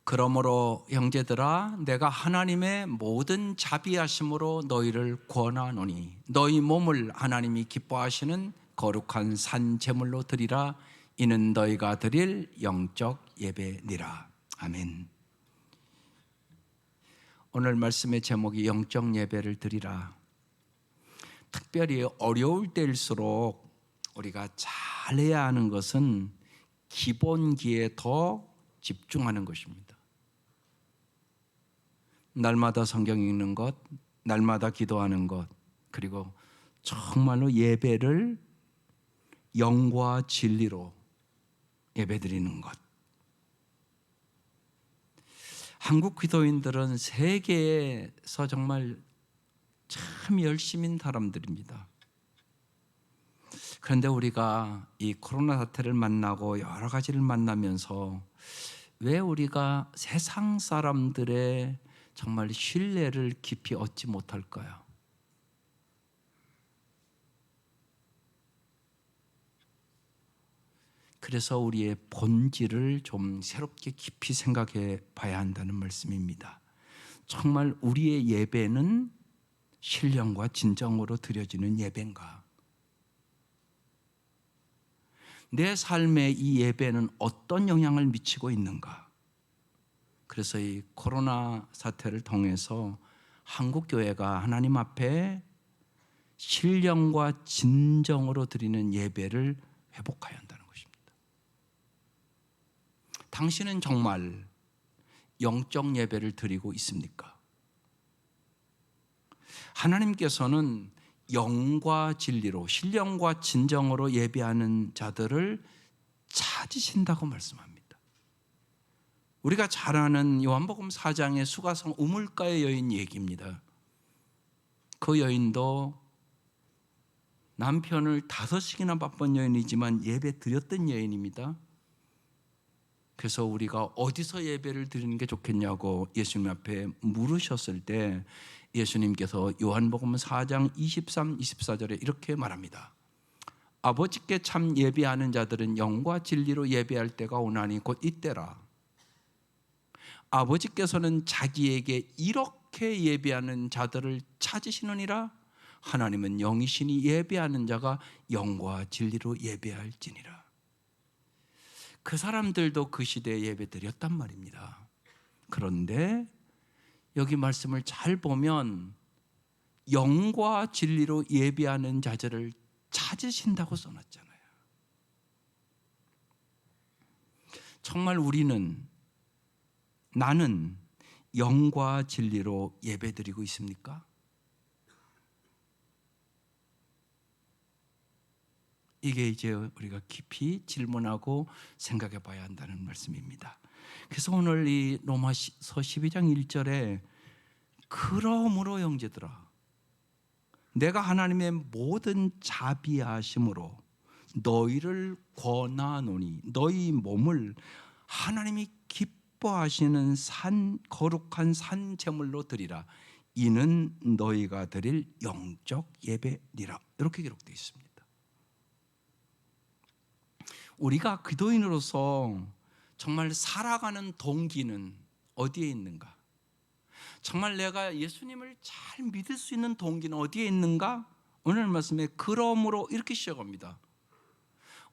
그러므로 형제들아 내가 하나님의 모든 자비하심으로 너희를 권하노니 너희 몸을 하나님이 기뻐하시는 거룩한 산 제물로 드리라. 이는 너희가 드릴 영적 예배니라. 아멘. 오늘 말씀의 제목이 영적 예배를 드리라. 특별히 어려울 때일수록 우리가 잘해야 하는 것은 기본기에 더 집중하는 것입니다. 날마다 성경 읽는 것, 날마다 기도하는 것, 그리고 정말로 예배를 영과 진리로 예배드리는 것. 한국 기도인들은 세계에서 정말 참 열심인 사람들입니다. 그런데 우리가 이 코로나 사태를 만나고 여러 가지를 만나면서 왜 우리가 세상 사람들의 정말 신뢰를 깊이 얻지 못할까요? 그래서 우리의 본질을 좀 새롭게 깊이 생각해 봐야 한다는 말씀입니다. 정말 우리의 예배는 신령과 진정으로 드려지는 예배인가? 내 삶에 이 예배는 어떤 영향을 미치고 있는가? 그래서 이 코로나 사태를 통해서 한국교회가 하나님 앞에 신령과 진정으로 드리는 예배를 회복해야 한다는 것입니다. 당신은 정말 영적 예배를 드리고 있습니까? 하나님께서는 영과 진리로 신령과 진정으로 예배하는 자들을 찾으신다고 말씀합니다. 우리가 잘 아는 요한복음 4장의 수가성 우물가의 여인 얘기입니다. 그 여인도 남편을 5씩이나 바쁜 여인이지만 예배 드렸던 여인입니다. 그래서 우리가 어디서 예배를 드리는 게 좋겠냐고 예수님 앞에 물으셨을 때 예수님께서 요한복음 4장 23, 24절에 이렇게 말합니다. 아버지께 참 예배하는 자들은 영과 진리로 예배할 때가 오나니 곧 이때라. 아버지께서는 자기에게 이렇게 예배하는 자들을 찾으시느니라. 하나님은 영이시니 예배하는 자가 영과 진리로 예배할지니라. 그 사람들도 그 시대에 예배 드렸단 말입니다. 그런데 여기 말씀을 잘 보면 영과 진리로 예배하는 자들을 찾으신다고 써놨잖아요. 정말 나는 영과 진리로 예배드리고 있습니까? 이게 이제 우리가 깊이 질문하고 생각해 봐야 한다는 말씀입니다. 그래서 오늘 이 로마서 12장 1절에 그러므로 형제들아 내가 하나님의 모든 자비하심으로 너희를 권하노니 너희 몸을 하나님이 기뻐하시는 거룩한 산 제물로 드리라. 이는 너희가 드릴 영적 예배니라. 이렇게 기록되어 있습니다. 우리가 기도인으로서 정말 살아가는 동기는 어디에 있는가? 정말 내가 예수님을 잘 믿을 수 있는 동기는 어디에 있는가? 오늘 말씀에 그러므로 이렇게 시작합니다.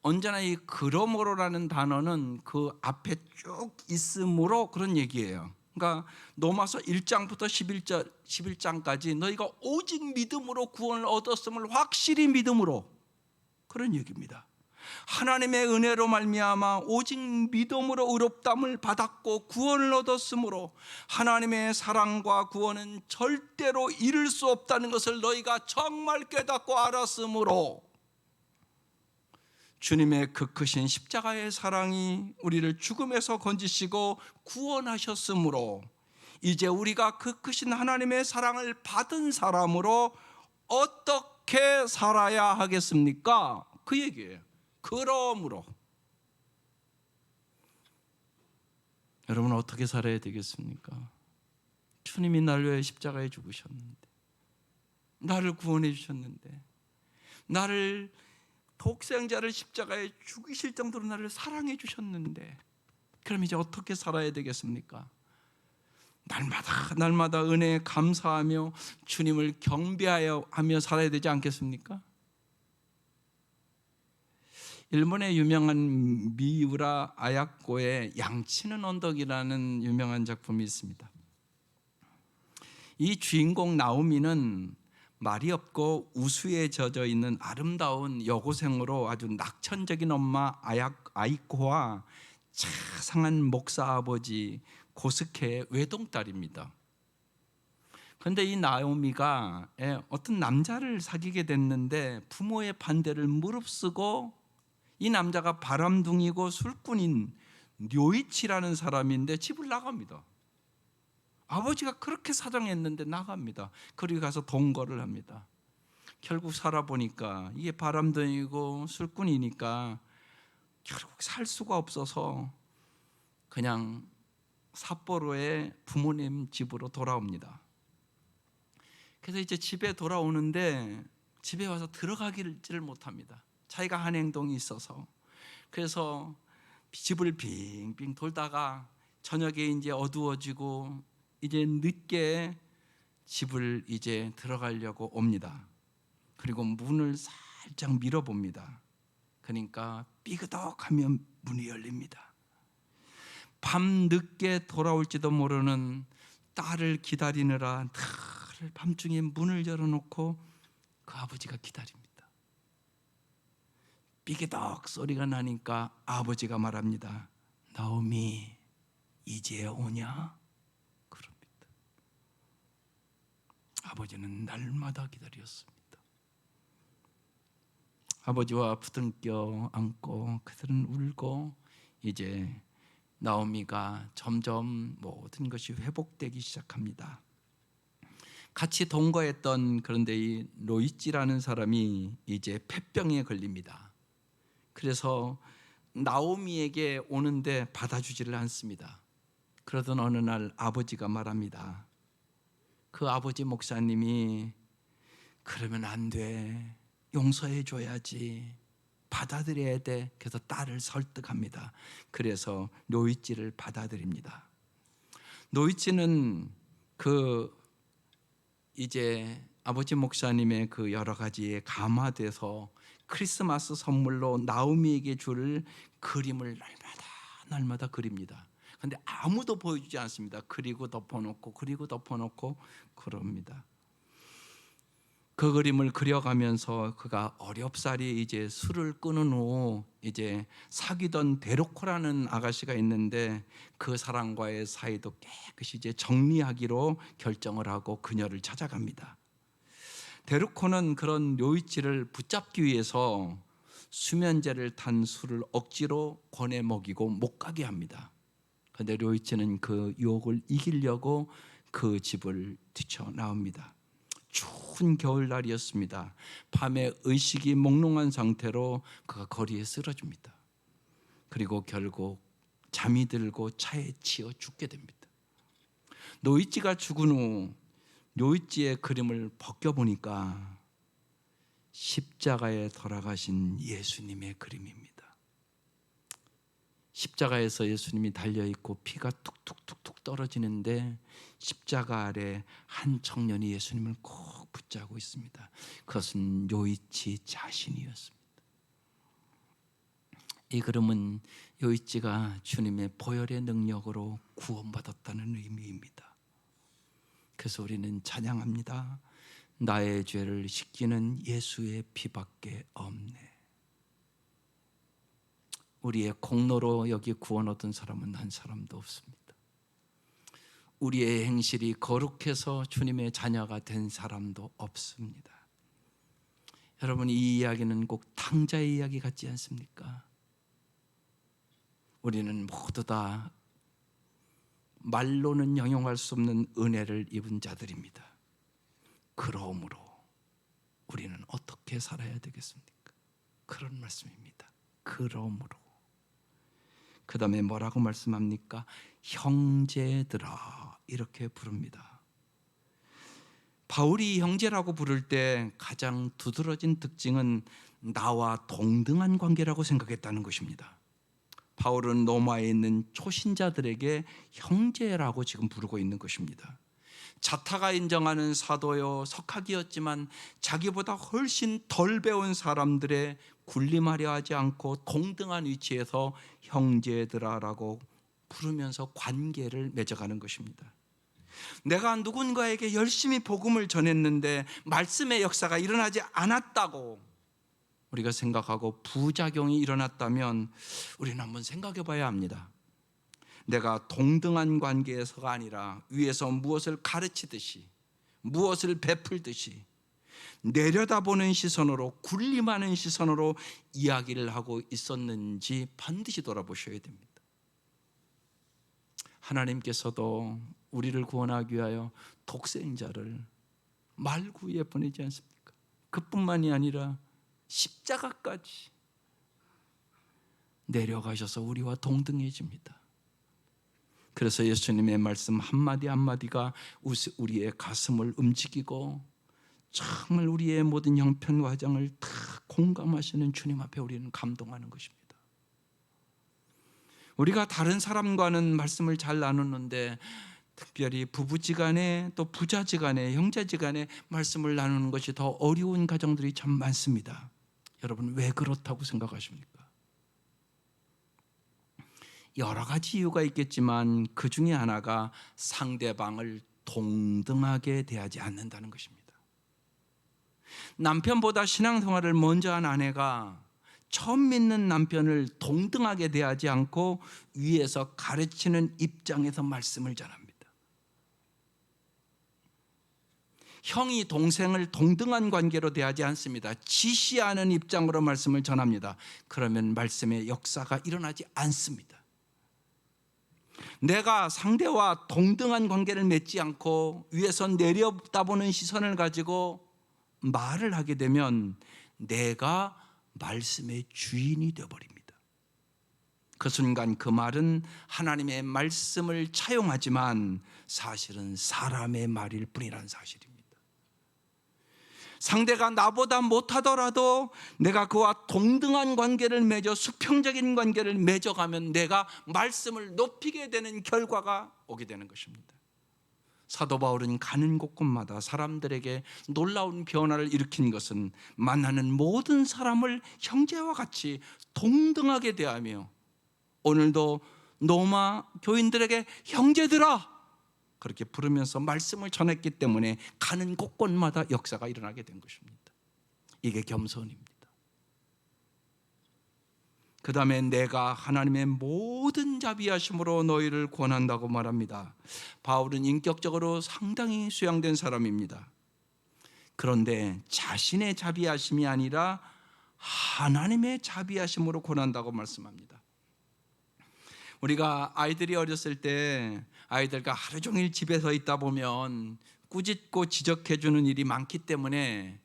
언제나 이 그러므로라는 단어는 그 앞에 쭉 있으므로 그런 얘기예요. 그러니까 로마서 1장부터 11장까지 너희가 오직 믿음으로 구원을 얻었음을 확실히 믿음으로 그런 얘기입니다. 하나님의 은혜로 말미암아 오직 믿음으로 의롭다함을 받았고 구원을 얻었으므로 하나님의 사랑과 구원은 절대로 잃을 수 없다는 것을 너희가 정말 깨닫고 알았으므로 주님의 그 크신 십자가의 사랑이 우리를 죽음에서 건지시고 구원하셨으므로 이제 우리가 그 크신 하나님의 사랑을 받은 사람으로 어떻게 살아야 하겠습니까? 그 얘기예요. 그러므로 여러분 어떻게 살아야 되겠습니까? 주님이 나를 위해 십자가에 죽으셨는데, 나를 구원해 주셨는데, 독생자를 십자가에 죽이실 정도로 나를 사랑해 주셨는데 그럼 이제 어떻게 살아야 되겠습니까? 날마다 은혜에 감사하며 주님을 경배하며 살아야 되지 않겠습니까? 일본의 유명한 미우라 아야코의 양치는 언덕이라는 유명한 작품이 있습니다. 이 주인공 나오미는 말이 없고 우수에 젖어 있는 아름다운 여고생으로 아주 낙천적인 엄마 아이코와 자상한 목사 아버지 고스케의 외동딸입니다. 그런데 이 나오미가 어떤 남자를 사귀게 됐는데 부모의 반대를 무릅쓰고, 이 남자가 바람둥이고 술꾼인 료이치라는 사람인데 집을 나갑니다. 아버지가 그렇게 사정했는데 나갑니다. 그리고 가서 동거를 합니다. 결국 살아보니까 이게 바람둥이고 술꾼이니까 결국 살 수가 없어서 그냥 삿포로의 부모님 집으로 돌아옵니다. 그래서 이제 집에 돌아오는데 집에 와서 들어가기를 못합니다. 자기가 한 행동이 있어서. 그래서 집을 빙빙 돌다가 저녁에 이제 어두워지고 이제 늦게 집을 이제 들어가려고 옵니다. 그리고 문을 살짝 밀어봅니다. 그러니까 삐그덕하면 문이 열립니다. 밤 늦게 돌아올지도 모르는 딸을 기다리느라 늘 밤중에 문을 열어놓고 그 아버지가 기다립니다. 삐기덕 소리가 나니까 아버지가 말합니다. 나오미, 이제 오냐? 그럽니다. 아버지는 날마다 기다렸습니다. 아버지와 부둥켜 안고 그들은 울고, 이제 나오미가 점점 모든 것이 회복되기 시작합니다. 같이 동거했던, 그런데 이 로이치라는 사람이 이제 폐병에 걸립니다. 그래서 나오미에게 오는데 받아주지를 않습니다. 그러던 어느 날 아버지가 말합니다. 그 아버지 목사님이 그러면 안 돼, 용서해 줘야지, 받아들여야 돼. 그래서 딸을 설득합니다. 그래서 노이치를 받아들입니다. 노이치는 이제 아버지 목사님의 그 여러 가지에 감화돼서 크리스마스 선물로 나오미에게 줄 그림을 날마다 그립니다. 그런데 아무도 보여주지 않습니다. 그리고 덮어놓고 그럽니다. 그 그림을 그려가면서 그가 어렵사리 이제 술을 끊은 후 이제 사귀던 데로코라는 아가씨가 있는데 그 사람과의 사이도 깨끗이 이제 정리하기로 결정을 하고 그녀를 찾아갑니다. 데로코는 그런 료이치를 붙잡기 위해서 수면제를 탄 술을 억지로 권해 먹이고 못 가게 합니다. 그런데 료이치는 그 유혹을 이기려고 그 집을 뛰쳐나옵니다. 추운 겨울날이었습니다. 밤에 의식이 몽롱한 상태로 그가 거리에 쓰러집니다. 그리고 결국 잠이 들고 차에 치여 죽게 됩니다. 노이치가 죽은 후 노이치의 그림을 벗겨보니까 십자가에 돌아가신 예수님의 그림입니다. 십자가에서 예수님이 달려있고 피가 툭툭툭툭 떨어지는데 십자가 아래 한 청년이 예수님을 꼭 붙잡고 있습니다. 그것은 요이치 자신이었습니다. 이 그림은 요이치가 주님의 보혈의 능력으로 구원받았다는 의미입니다. 그래서 우리는 찬양합니다. 나의 죄를 씻기는 예수의 피밖에 없네. 우리의 공로로 여기 구원 얻은 사람은 한 사람도 없습니다. 우리의 행실이 거룩해서 주님의 자녀가 된 사람도 없습니다. 여러분, 이 이야기는 꼭 탕자의 이야기 같지 않습니까? 우리는 모두 다 말로는 형용할 수 없는 은혜를 입은 자들입니다. 그러므로 우리는 어떻게 살아야 되겠습니까? 그런 말씀입니다. 그러므로. 그 다음에 뭐라고 말씀합니까? 형제들아, 이렇게 부릅니다. 바울이 형제라고 부를 때 가장 두드러진 특징은 나와 동등한 관계라고 생각했다는 것입니다. 바울은 로마에 있는 초신자들에게 형제라고 지금 부르고 있는 것입니다. 자타가 인정하는 사도요 석학이었지만 자기보다 훨씬 덜 배운 사람들의 군림하려 하지 않고 동등한 위치에서 형제들아라고 부르면서 관계를 맺어가는 것입니다. 내가 누군가에게 열심히 복음을 전했는데 말씀의 역사가 일어나지 않았다고 우리가 생각하고 부작용이 일어났다면 우리는 한번 생각해 봐야 합니다. 내가 동등한 관계에서가 아니라 위에서 무엇을 가르치듯이, 무엇을 베풀듯이 내려다보는 시선으로, 군림하는 시선으로 이야기를 하고 있었는지 반드시 돌아보셔야 됩니다. 하나님께서도 우리를 구원하기 위하여 독생자를 말구에 보내지 않습니까? 그뿐만이 아니라 십자가까지 내려가셔서 우리와 동등해집니다. 그래서 예수님의 말씀 한마디 한마디가 우리의 가슴을 움직이고 정말 우리의 모든 형편과 화장을 다 공감하시는 주님 앞에 우리는 감동하는 것입니다. 우리가 다른 사람과는 말씀을 잘 나누는데 특별히 부부지간에 또 부자지간에 형제지간에 말씀을 나누는 것이 더 어려운 가정들이 참 많습니다. 여러분 왜 그렇다고 생각하십니까? 여러 가지 이유가 있겠지만 그 중에 하나가 상대방을 동등하게 대하지 않는다는 것입니다. 남편보다 신앙생활을 먼저 한 아내가 처음 믿는 남편을 동등하게 대하지 않고 위에서 가르치는 입장에서 말씀을 전합니다. 형이 동생을 동등한 관계로 대하지 않습니다. 지시하는 입장으로 말씀을 전합니다. 그러면 말씀의 역사가 일어나지 않습니다. 내가 상대와 동등한 관계를 맺지 않고 위에서 내려다보는 시선을 가지고 말을 하게 되면 내가 말씀의 주인이 되어버립니다. 그 순간 그 말은 하나님의 말씀을 차용하지만 사실은 사람의 말일 뿐이라는 사실입니다. 상대가 나보다 못하더라도 내가 그와 동등한 관계를 맺어 수평적인 관계를 맺어가면 내가 말씀을 높이게 되는 결과가 오게 되는 것입니다. 사도 바울은 가는 곳곳마다 사람들에게 놀라운 변화를 일으킨 것은 만나는 모든 사람을 형제와 같이 동등하게 대하며 오늘도 로마 교인들에게 형제들아 그렇게 부르면서 말씀을 전했기 때문에 가는 곳곳마다 역사가 일어나게 된 것입니다. 이게 겸손입니다. 그 다음에 내가 하나님의 모든 자비하심으로 너희를 권한다고 말합니다. 바울은 인격적으로 상당히 수양된 사람입니다. 그런데 자신의 자비하심이 아니라 하나님의 자비하심으로 권한다고 말씀합니다. 우리가 아이들이 어렸을 때 아이들과 하루 종일 집에서 있다 보면 꾸짖고 지적해 주는 일이 많기 때문에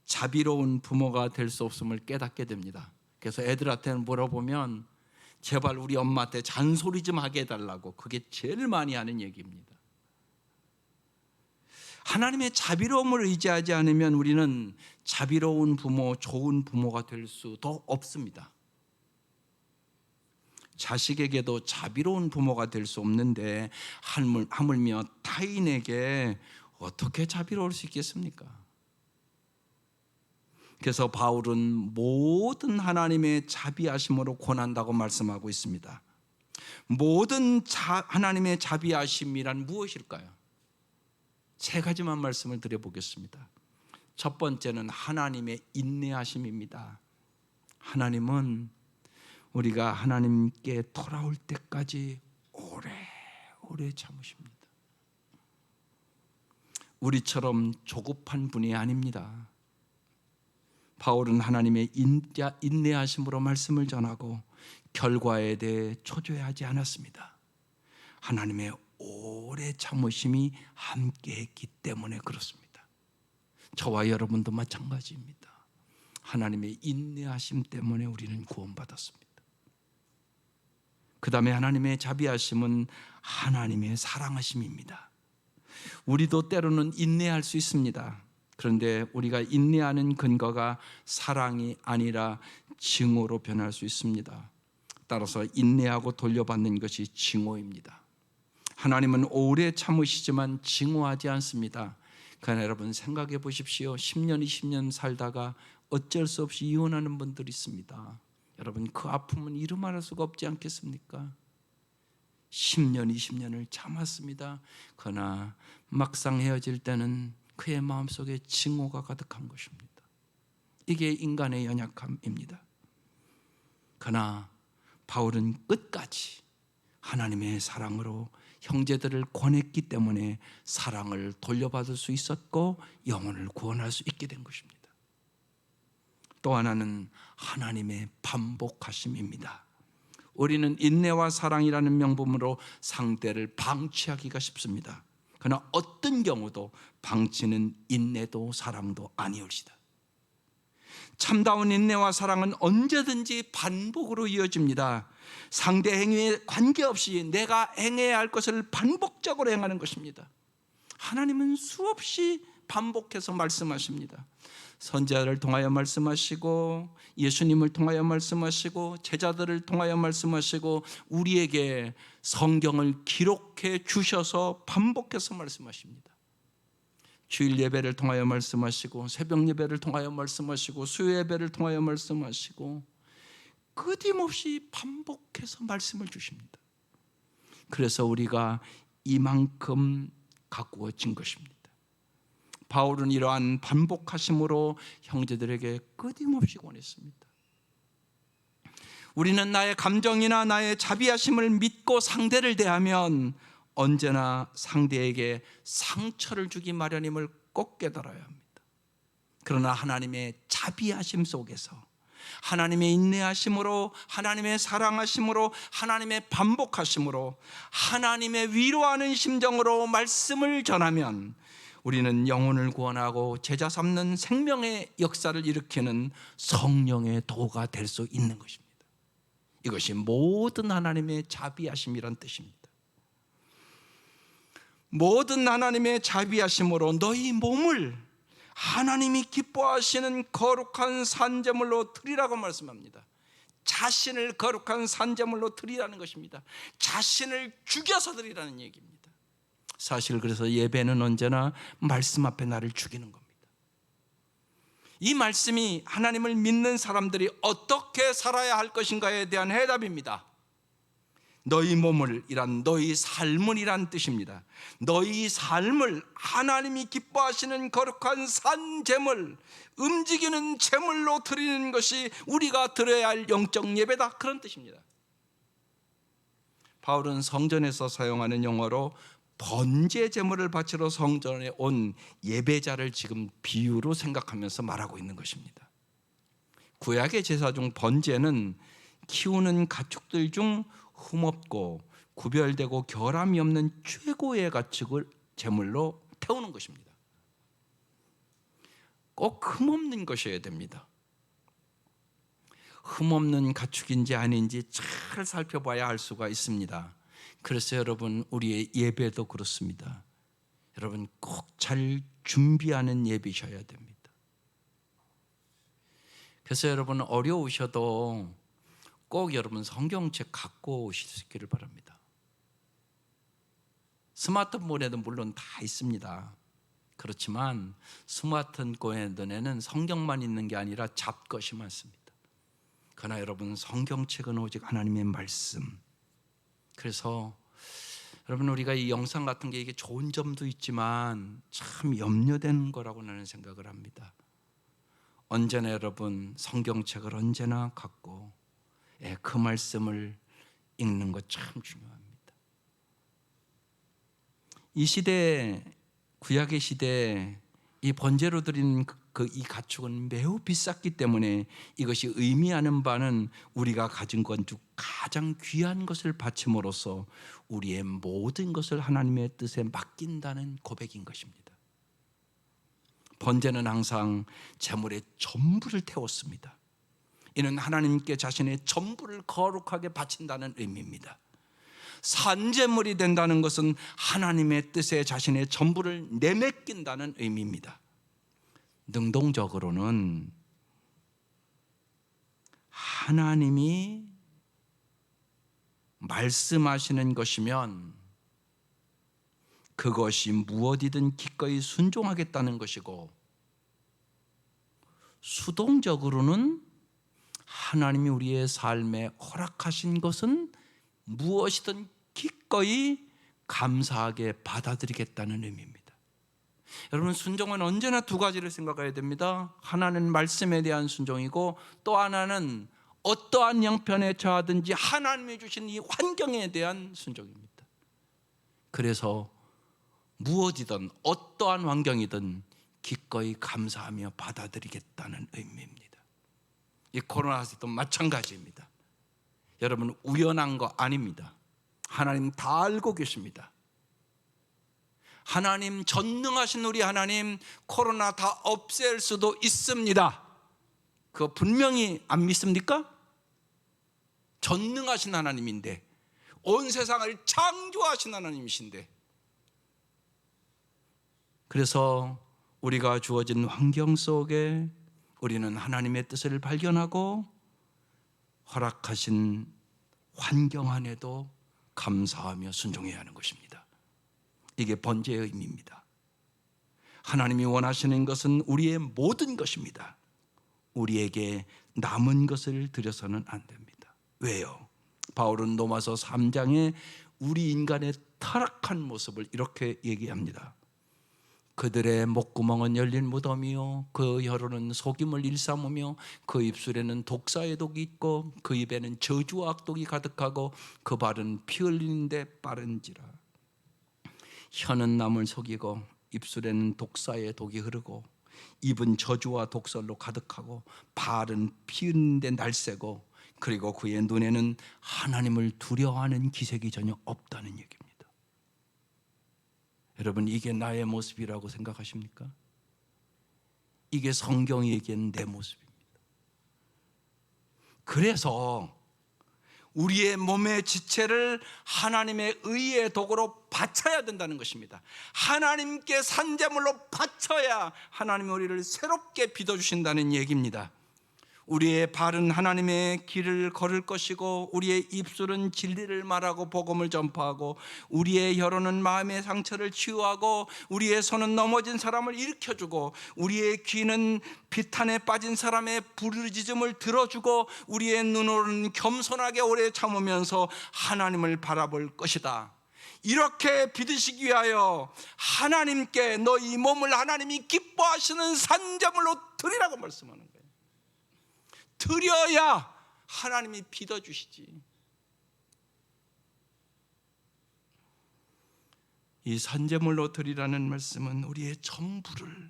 자비로운 부모가 될 수 없음을 깨닫게 됩니다. 그래서 애들한테는 물어보면 제발 우리 엄마한테 잔소리 좀 하게 해달라고, 그게 제일 많이 하는 얘기입니다. 하나님의 자비로움을 의지하지 않으면 우리는 자비로운 부모, 좋은 부모가 될 수도 없습니다. 자식에게도 자비로운 부모가 될 수 없는데 하물며 타인에게 어떻게 자비로울 수 있겠습니까? 그래서 바울은 모든 하나님의 자비하심으로 권한다고 말씀하고 있습니다. 모든 하나님의 자비하심이란 무엇일까요? 세 가지만 말씀을 드려보겠습니다. 첫 번째는 하나님의 인내하심입니다. 하나님은 우리가 하나님께 돌아올 때까지 오래 참으십니다. 우리처럼 조급한 분이 아닙니다. 바울은 하나님의 인내하심으로 말씀을 전하고 결과에 대해 초조해하지 않았습니다. 하나님의 오래 참으심이 함께했기 때문에 그렇습니다. 저와 여러분도 마찬가지입니다. 하나님의 인내하심 때문에 우리는 구원받았습니다. 그 다음에 하나님의 자비하심은 하나님의 사랑하심입니다. 우리도 때로는 인내할 수 있습니다. 그런데 우리가 인내하는 근거가 사랑이 아니라 증오로 변할 수 있습니다. 따라서 인내하고 돌려받는 것이 징후입니다. 하나님은 오래 참으시지만 징후하지 않습니다. 그러나 여러분 생각해 보십시오. 10년, 20년 살다가 어쩔 수 없이 이혼하는 분들이 있습니다. 여러분 그 아픔은 이루말할 수가 없지 않겠습니까? 10년, 20년을 참았습니다. 그러나 막상 헤어질 때는 그의 마음속에 징후가 가득한 것입니다. 이게 인간의 연약함입니다. 그러나 바울은 끝까지 하나님의 사랑으로 형제들을 권했기 때문에 사랑을 돌려받을 수 있었고 영혼을 구원할 수 있게 된 것입니다. 또 하나는 하나님의 반복하심입니다. 우리는 인내와 사랑이라는 명분으로 상대를 방치하기가 쉽습니다. 그러나 어떤 경우도 방치는 인내도 사랑도 아니올시다. 참다운 인내와 사랑은 언제든지 반복으로 이어집니다. 상대 행위에 관계없이 내가 행해야 할 것을 반복적으로 행하는 것입니다. 하나님은 수없이 반복해서 말씀하십니다. 선지자를 통하여 말씀하시고 예수님을 통하여 말씀하시고 제자들을 통하여 말씀하시고 우리에게 성경을 기록해 주셔서 반복해서 말씀하십니다. 주일 예배를 통하여 말씀하시고 새벽 예배를 통하여 말씀하시고 수요 예배를 통하여 말씀하시고 끊임없이 반복해서 말씀을 주십니다. 그래서 우리가 이만큼 가꾸어진 것입니다. 바울은 이러한 반복하심으로 형제들에게 끊임없이 권했습니다. 우리는 나의 감정이나 나의 자비하심을 믿고 상대를 대하면 언제나 상대에게 상처를 주기 마련임을 꼭 깨달아야 합니다. 그러나 하나님의 자비하심 속에서 하나님의 인내하심으로 하나님의 사랑하심으로 하나님의 반복하심으로 하나님의 위로하는 심정으로 말씀을 전하면 우리는 영혼을 구원하고 제자 삼는 생명의 역사를 일으키는 성령의 도가 될 수 있는 것입니다. 이것이 모든 하나님의 자비하심이란 뜻입니다. 모든 하나님의 자비하심으로 너희 몸을 하나님이 기뻐하시는 거룩한 산제물로 드리라고 말씀합니다. 자신을 거룩한 산제물로 드리라는 것입니다. 자신을 죽여서 드리라는 얘기입니다. 사실 그래서 예배는 언제나 말씀 앞에 나를 죽이는 겁니다. 이 말씀이 하나님을 믿는 사람들이 어떻게 살아야 할 것인가에 대한 해답입니다. 너희 몸을 이란 너희 삶을 이란 뜻입니다. 너희 삶을 하나님이 기뻐하시는 거룩한 산제물, 움직이는 제물로 드리는 것이 우리가 드려야 할 영적 예배다, 그런 뜻입니다. 바울은 성전에서 사용하는 용어로 번제 제물을 바치러 성전에 온 예배자를 지금 비유로 생각하면서 말하고 있는 것입니다. 구약의 제사 중 번제는 키우는 가축들 중 흠없고 구별되고 결함이 없는 최고의 가축을 제물로 태우는 것입니다. 꼭 흠없는 것이어야 됩니다. 흠없는 가축인지 아닌지 잘 살펴봐야 알 수가 있습니다. 그래서 여러분 우리의 예배도 그렇습니다. 여러분 꼭 잘 준비하는 예배셔야 됩니다. 그래서 여러분 어려우셔도 꼭 여러분 성경책 갖고 오시기를 바랍니다. 스마트폰에도 물론 다 있습니다. 그렇지만 스마트폰에는 성경만 있는 게 아니라 잡것이 많습니다. 그러나 여러분 성경책은 오직 하나님의 말씀. 그래서 여러분 우리가 이 영상 같은 게 이게 좋은 점도 있지만 참 염려되는 거라고 나는 생각을 합니다. 언제나 여러분 성경책을 언제나 갖고 그 말씀을 읽는 것 참 중요합니다. 이 시대, 구약의 시대에 이 번제로 드리는 이 가축은 매우 비쌌기 때문에 이것이 의미하는 바는 우리가 가진 것 중 가장 귀한 것을 바침으로써 우리의 모든 것을 하나님의 뜻에 맡긴다는 고백인 것입니다. 번제는 항상 제물의 전부를 태웠습니다. 이는 하나님께 자신의 전부를 거룩하게 바친다는 의미입니다. 산제물이 된다는 것은 하나님의 뜻에 자신의 전부를 내맡긴다는 의미입니다. 능동적으로는 하나님이 말씀하시는 것이면 그것이 무엇이든 기꺼이 순종하겠다는 것이고, 수동적으로는 하나님이 우리의 삶에 허락하신 것은 무엇이든 기꺼이 감사하게 받아들이겠다는 의미입니다. 여러분, 순종은 언제나 두 가지를 생각해야 됩니다. 하나는 말씀에 대한 순종이고, 또 하나는 어떠한 형편에 처하든지 하나님이 주신 이 환경에 대한 순종입니다. 그래서 무엇이든 어떠한 환경이든 기꺼이 감사하며 받아들이겠다는 의미입니다. 이 코로나 때도 마찬가지입니다. 여러분, 우연한 거 아닙니다. 하나님 다 알고 계십니다. 하나님, 전능하신 우리 하나님, 코로나 다 없앨 수도 있습니다. 그거 분명히 안 믿습니까? 전능하신 하나님인데, 온 세상을 창조하신 하나님이신데, 그래서 우리가 주어진 환경 속에 우리는 하나님의 뜻을 발견하고 허락하신 환경 안에도 감사하며 순종해야 하는 것입니다. 이게 번제의 의미입니다. 하나님이 원하시는 것은 우리의 모든 것입니다. 우리에게 남은 것을 드려서는 안 됩니다. 왜요? 바울은 로마서 3장에 우리 인간의 타락한 모습을 이렇게 얘기합니다. 그들의 목구멍은 열린 무덤이요, 그 혀로는 속임을 일삼으며 그 입술에는 독사의 독이 있고 그 입에는 저주와 악독이 가득하고 그 발은 피 흘리는 데 빠른지라. 혀는 남을 속이고 입술에는 독사의 독이 흐르고 입은 저주와 독설로 가득하고 발은 피 흘리는 데 날쌔고, 그리고 그의 눈에는 하나님을 두려워하는 기색이 전혀 없다는 얘기입니다. 여러분, 이게 나의 모습이라고 생각하십니까? 이게 성경이 얘기하는 내 모습입니다. 그래서 우리의 몸의 지체를 하나님의 의의 도구로 바쳐야 된다는 것입니다. 하나님께 산제물로 바쳐야 하나님이 우리를 새롭게 빚어주신다는 얘기입니다. 우리의 발은 하나님의 길을 걸을 것이고, 우리의 입술은 진리를 말하고 복음을 전파하고, 우리의 혀로는 마음의 상처를 치유하고, 우리의 손은 넘어진 사람을 일으켜주고, 우리의 귀는 비탄에 빠진 사람의 부르짖음을 들어주고, 우리의 눈으로는 겸손하게 오래 참으면서 하나님을 바라볼 것이다. 이렇게 빚으시기 위하여 하나님께 너희 몸을 하나님이 기뻐하시는 산제물로 드리라고 말씀하는 거예요. 드려야 하나님이 빚어주시지. 이 산제물로 드리라는 말씀은 우리의 전부를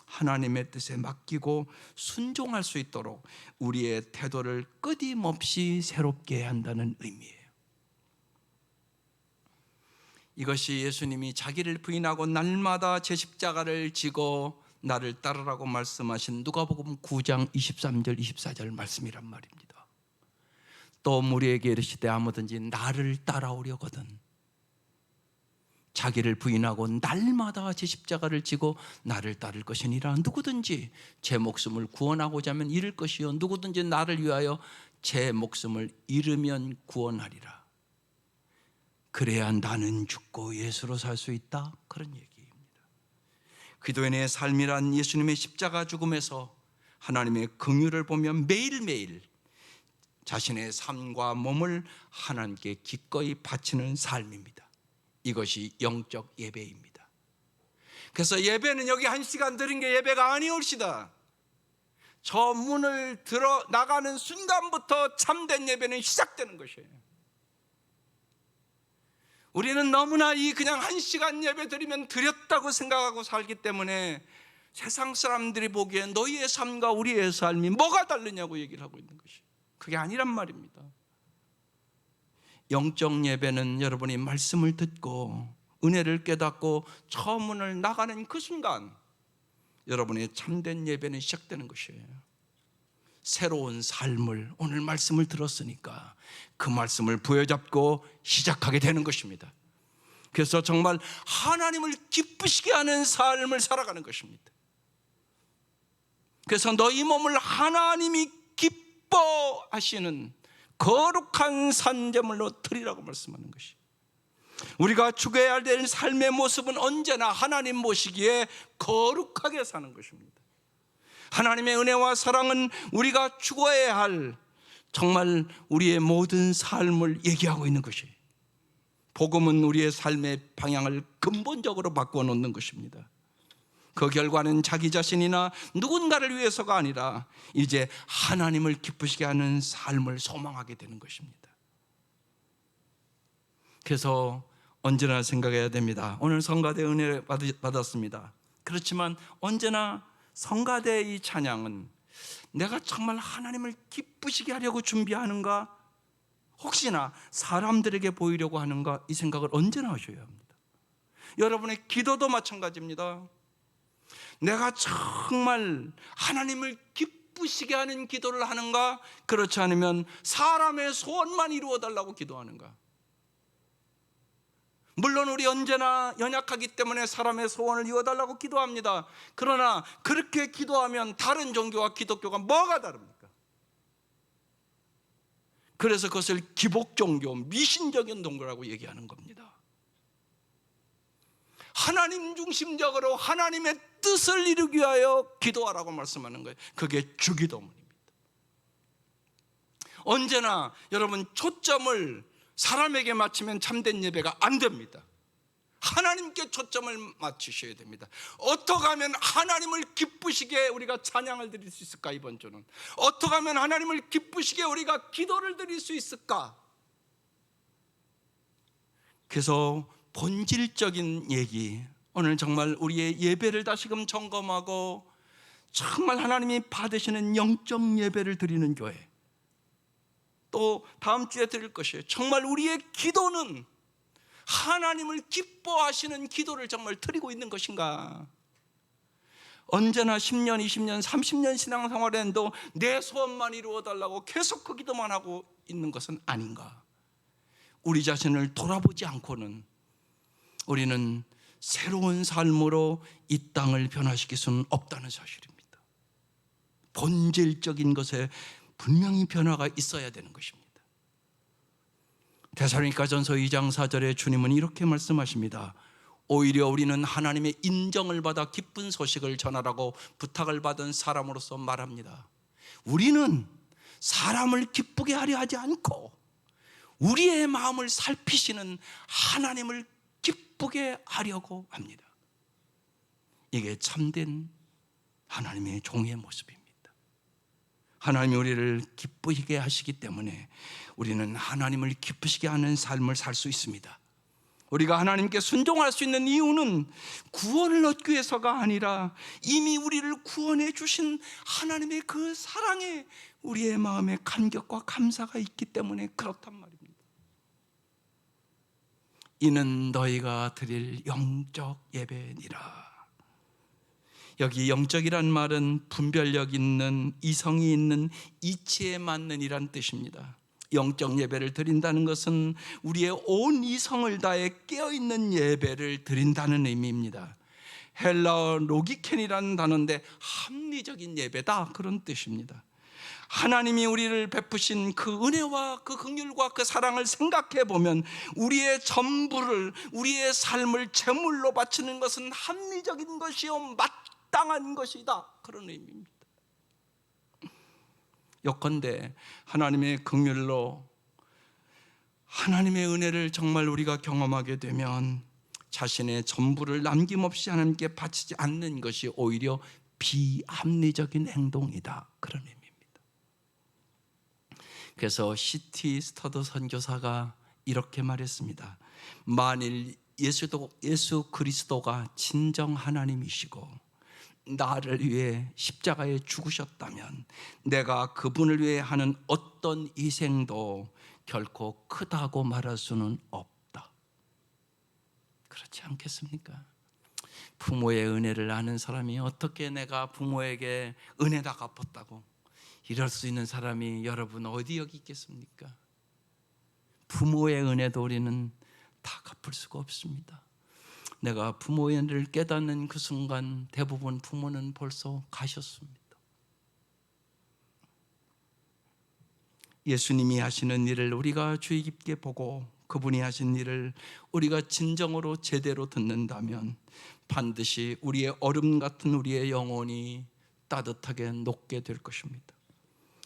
하나님의 뜻에 맡기고 순종할 수 있도록 우리의 태도를 끊임없이 새롭게 한다는 의미예요. 이것이 예수님이 자기를 부인하고 날마다 제 십자가를 지고 나를 따르라고 말씀하신 누가복음 9장 23절 24절 말씀이란 말입니다. 또 우리에게 이르시되 아무든지 나를 따라오려거든 자기를 부인하고 날마다 제 십자가를 지고 나를 따를 것이니라. 누구든지 제 목숨을 구원하고자 하면 잃을 것이요 누구든지 나를 위하여 제 목숨을 잃으면 구원하리라. 그래야 나는 죽고 예수로 살 수 있다, 그런 얘기입니다. 그리스도인의 삶이란 예수님의 십자가 죽음에서 하나님의 긍휼을 보며 매일매일 자신의 삶과 몸을 하나님께 기꺼이 바치는 삶입니다. 이것이 영적 예배입니다. 그래서 예배는 여기 1시간 드린 게 예배가 아니올시다. 저 문을 들어 나가는 순간부터 참된 예배는 시작되는 것이에요. 우리는 너무나 이 그냥 1시간 예배 드리면 드렸다고 생각하고 살기 때문에 세상 사람들이 보기엔 너희의 삶과 우리의 삶이 뭐가 다르냐고 얘기를 하고 있는 것이, 그게 아니란 말입니다. 영적 예배는 여러분이 말씀을 듣고 은혜를 깨닫고 처문을 나가는 그 순간 여러분의 참된 예배는 시작되는 것이에요. 새로운 삶을, 오늘 말씀을 들었으니까 그 말씀을 부여잡고 시작하게 되는 것입니다. 그래서 정말 하나님을 기쁘시게 하는 삶을 살아가는 것입니다. 그래서 너희 몸을 하나님이 기뻐하시는 거룩한 산제물로 드리라고 말씀하는 것이, 우리가 죽어야 될 삶의 모습은 언제나 하나님 보시기에 거룩하게 사는 것입니다. 하나님의 은혜와 사랑은 우리가 죽어야 할 정말 우리의 모든 삶을 얘기하고 있는 것이에요. 복음은 우리의 삶의 방향을 근본적으로 바꾸어 놓는 것입니다. 그 결과는 자기 자신이나 누군가를 위해서가 아니라 이제 하나님을 기쁘시게 하는 삶을 소망하게 되는 것입니다. 그래서 언제나 생각해야 됩니다. 오늘 성가대 은혜 받았습니다. 그렇지만 언제나 성가대의 이 찬양은 내가 정말 하나님을 기쁘시게 하려고 준비하는가, 혹시나 사람들에게 보이려고 하는가, 이 생각을 언제나 하셔야 합니다. 여러분의 기도도 마찬가지입니다. 내가 정말 하나님을 기쁘시게 하는 기도를 하는가, 그렇지 않으면 사람의 소원만 이루어달라고 기도하는가. 물론 우리 언제나 연약하기 때문에 사람의 소원을 이루어달라고 기도합니다. 그러나 그렇게 기도하면 다른 종교와 기독교가 뭐가 다릅니까? 그래서 그것을 기복종교, 미신적인 종교라고 얘기하는 겁니다. 하나님 중심적으로 하나님의 뜻을 이루기 위하여 기도하라고 말씀하는 거예요. 그게 주기도문입니다. 언제나 여러분 초점을 사람에게 맞추면 참된 예배가 안 됩니다. 하나님께 초점을 맞추셔야 됩니다. 어떻게 하면 하나님을 기쁘시게 우리가 찬양을 드릴 수 있을까? 이번 주는 어떻게 하면 하나님을 기쁘시게 우리가 기도를 드릴 수 있을까? 그래서 본질적인 얘기, 오늘 정말 우리의 예배를 다시금 점검하고 정말 하나님이 받으시는 영적 예배를 드리는 교회, 또 다음 주에 드릴 것이에요. 정말 우리의 기도는 하나님을 기뻐하시는 기도를 정말 드리고 있는 것인가? 언제나 10년, 20년, 30년 신앙생활을 해도 내 소원만 이루어달라고 계속 그 기도만 하고 있는 것은 아닌가? 우리 자신을 돌아보지 않고는 우리는 새로운 삶으로 이 땅을 변화시킬 수는 없다는 사실입니다. 본질적인 것에 분명히 변화가 있어야 되는 것입니다. 데살로니가전서 2장 4절에 주님은 이렇게 말씀하십니다. 오히려 우리는 하나님의 인정을 받아 기쁜 소식을 전하라고 부탁을 받은 사람으로서 말합니다. 우리는 사람을 기쁘게 하려 하지 않고 우리의 마음을 살피시는 하나님을 기쁘게 하려고 합니다. 이게 참된 하나님의 종의 모습입니다. 하나님이 우리를 기쁘시게 하시기 때문에 우리는 하나님을 기쁘시게 하는 삶을 살 수 있습니다. 우리가 하나님께 순종할 수 있는 이유는 구원을 얻기 위해서가 아니라 이미 우리를 구원해 주신 하나님의 그 사랑에 우리의 마음에 감격과 감사가 있기 때문에 그렇단 말입니다. 이는 너희가 드릴 영적 예배니라. 여기 영적이란 말은 분별력 있는, 이성이 있는, 이치에 맞는 이란 뜻입니다. 영적 예배를 드린다는 것은 우리의 온 이성을 다해 깨어있는 예배를 드린다는 의미입니다. 헬라어 로기켄이라는 단어인데 합리적인 예배다, 그런 뜻입니다. 하나님이 우리를 베푸신 그 은혜와 그 긍휼과 그 사랑을 생각해 보면 우리의 전부를, 우리의 삶을 제물로 바치는 것은 합리적인 것이요 마땅한 것이다, 그런 의미입니다. 요컨대 하나님의 긍휼로 하나님의 은혜를 정말 우리가 경험하게 되면 자신의 전부를 남김없이 하나님께 바치지 않는 것이 오히려 비합리적인 행동이다, 그런 의미입니다. 그래서 C.T. 스터드 선교사가 이렇게 말했습니다. 만일 예수 그리스도가 진정 하나님이시고 나를 위해 십자가에 죽으셨다면 내가 그분을 위해 하는 어떤 희생도 결코 크다고 말할 수는 없다. 그렇지 않겠습니까? 부모의 은혜를 아는 사람이 어떻게 내가 부모에게 은혜 다 갚았다고 이럴 수 있는 사람이 여러분 어디 여기 있겠습니까? 부모의 은혜도 우리는 다 갚을 수가 없습니다. 내가 부모의 은혜를 깨닫는 그 순간 대부분 부모는 벌써 가셨습니다. 예수님이 하시는 일을 우리가 주의 깊게 보고 그분이 하신 일을 우리가 진정으로 제대로 듣는다면 반드시 우리의 얼음 같은 우리의 영혼이 따뜻하게 녹게 될 것입니다.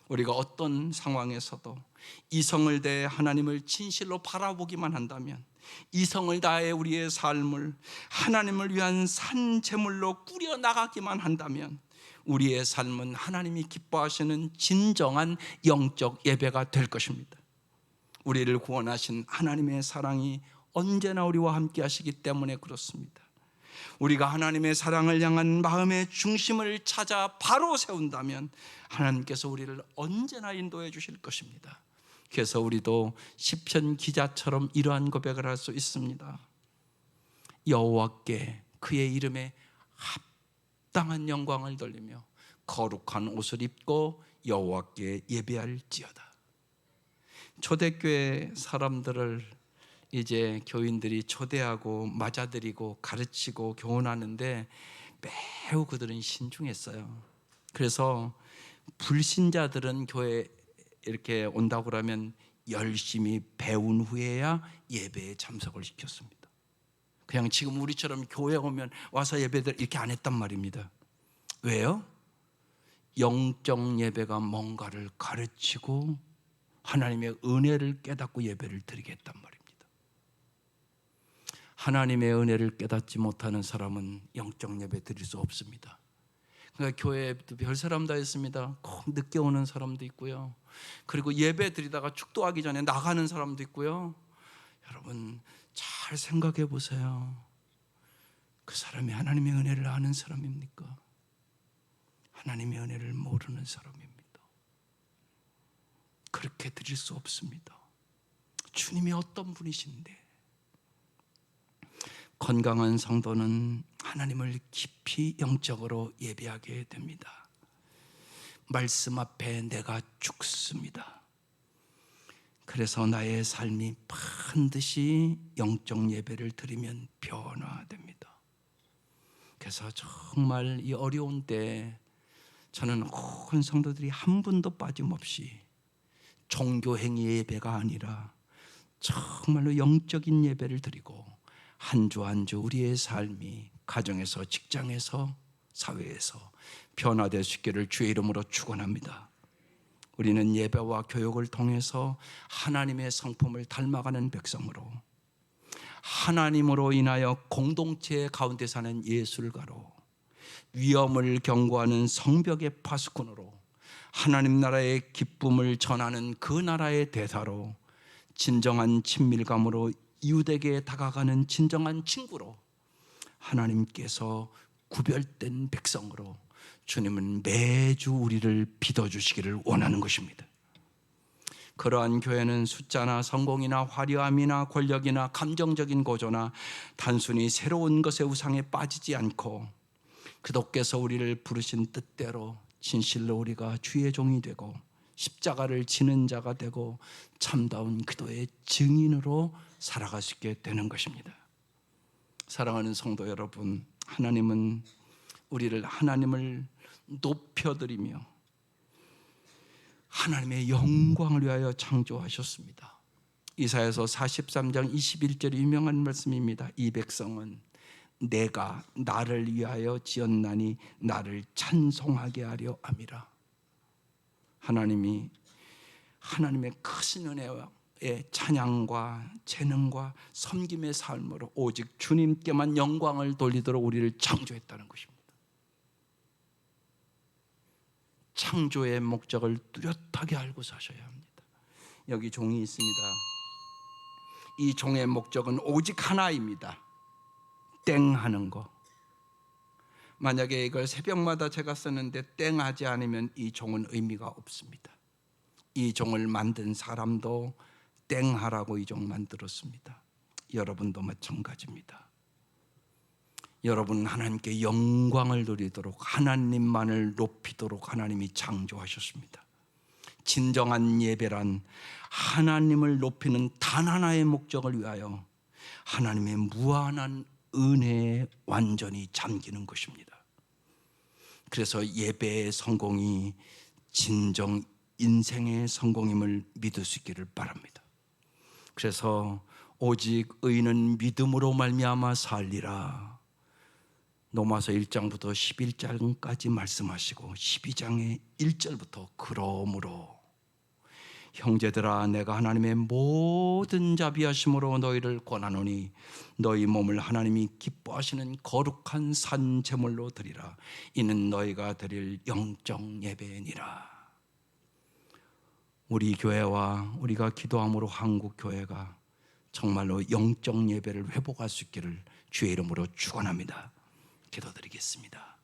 우리가 어떤 상황에서도 이성을 다해 하나님을 진실로 바라보기만 한다면, 이성을 다해 우리의 삶을 하나님을 위한 산 제물로 꾸려 나가기만 한다면 우리의 삶은 하나님이 기뻐하시는 진정한 영적 예배가 될 것입니다. 우리를 구원하신 하나님의 사랑이 언제나 우리와 함께 하시기 때문에 그렇습니다. 우리가 하나님의 사랑을 향한 마음의 중심을 찾아 바로 세운다면 하나님께서 우리를 언제나 인도해 주실 것입니다. 그래서 우리도 시편 기자처럼 이러한 고백을 할 수 있습니다. 여호와께 그의 이름에 합당한 영광을 돌리며 거룩한 옷을 입고 여호와께 예배할지어다. 초대교회 사람들을 이제 교인들이 초대하고 맞아들이고 가르치고 교훈하는데 매우 그들은 신중했어요. 그래서 불신자들은 교회 이렇게 온다고 그러면 열심히 배운 후에야 예배에 참석을 시켰습니다. 그냥 지금 우리처럼 교회 오면 와서 예배들 이렇게 안 했단 말입니다. 왜요? 영적 예배가 뭔가를 가르치고 하나님의 은혜를 깨닫고 예배를 드리게 했단 말입니다. 하나님의 은혜를 깨닫지 못하는 사람은 영적 예배 드릴 수 없습니다. 그러니까 교회도 별 사람 다 있습니다. 꼭 늦게 오는 사람도 있고요. 그리고 예배 드리다가 축도하기 전에 나가는 사람도 있고요. 여러분 잘 생각해 보세요. 그 사람이 하나님의 은혜를 아는 사람입니까? 하나님의 은혜를 모르는 사람입니다. 그렇게 드릴 수 없습니다. 주님이 어떤 분이신데. 건강한 성도는 하나님을 깊이 영적으로 예배하게 됩니다. 말씀 앞에 내가 죽습니다. 그래서 나의 삶이 반드시 영적 예배를 드리면 변화됩니다. 그래서 정말 이 어려운 때 저는 온 성도들이 한 분도 빠짐없이 종교행위 예배가 아니라 정말로 영적인 예배를 드리고 한 주 한 주 우리의 삶이 가정에서, 직장에서, 사회에서 변화될 수 있기를 주의 이름으로 축원합니다. 우리는 예배와 교육을 통해서 하나님의 성품을 닮아가는 백성으로, 하나님으로 인하여 공동체 가운데 사는 예술가로, 위험을 경고하는 성벽의 파수꾼으로, 하나님 나라의 기쁨을 전하는 그 나라의 대사로, 진정한 친밀감으로 이웃에게 다가가는 진정한 친구로, 하나님께서 구별된 백성으로 주님은 매주 우리를 빚어주시기를 원하는 것입니다. 그러한 교회는 숫자나 성공이나 화려함이나 권력이나 감정적인 고조나 단순히 새로운 것의 우상에 빠지지 않고 그도께서 우리를 부르신 뜻대로 진실로 우리가 주의 종이 되고 십자가를 지는 자가 되고 참다운 그도의 증인으로 살아갈 수 있게 되는 것입니다. 사랑하는 성도 여러분, 하나님은 우리를 하나님을 높여드리며 하나님의 영광을 위하여 창조하셨습니다. 이사야서 43장 21절이 유명한 말씀입니다. 이 백성은 내가 나를 위하여 지었나니 나를 찬송하게 하려 함이라. 하나님이 하나님의 크신 은혜의 찬양과 재능과 섬김의 삶으로 오직 주님께만 영광을 돌리도록 우리를 창조했다는 것입니다. 창조의 목적을 뚜렷하게 알고 사셔야 합니다. 여기 종이 있습니다. 이 종의 목적은 오직 하나입니다. 땡 하는 거. 만약에 이걸 새벽마다 제가 쓰는데 땡 하지 않으면 이 종은 의미가 없습니다. 이 종을 만든 사람도 땡 하라고 이 종 만들었습니다. 여러분도 마찬가지입니다. 여러분 하나님께 영광을 돌리도록, 하나님만을 높이도록 하나님이 창조하셨습니다. 진정한 예배란 하나님을 높이는 단 하나의 목적을 위하여 하나님의 무한한 은혜에 완전히 잠기는 것입니다. 그래서 예배의 성공이 진정 인생의 성공임을 믿을 수 있기를 바랍니다. 그래서 오직 의인은 믿음으로 말미암아 살리라. 로마서 1장부터 11장까지 말씀하시고 12장의 1절부터 그러므로 형제들아 내가 하나님의 모든 자비하심으로 너희를 권하노니 너희 몸을 하나님이 기뻐하시는 거룩한 산 제물로 드리라. 이는 너희가 드릴 영적 예배니라. 우리 교회와 우리가 기도함으로 한국 교회가 정말로 영적 예배를 회복할 수 있기를 주의 이름으로 축원합니다. 기도드리겠습니다.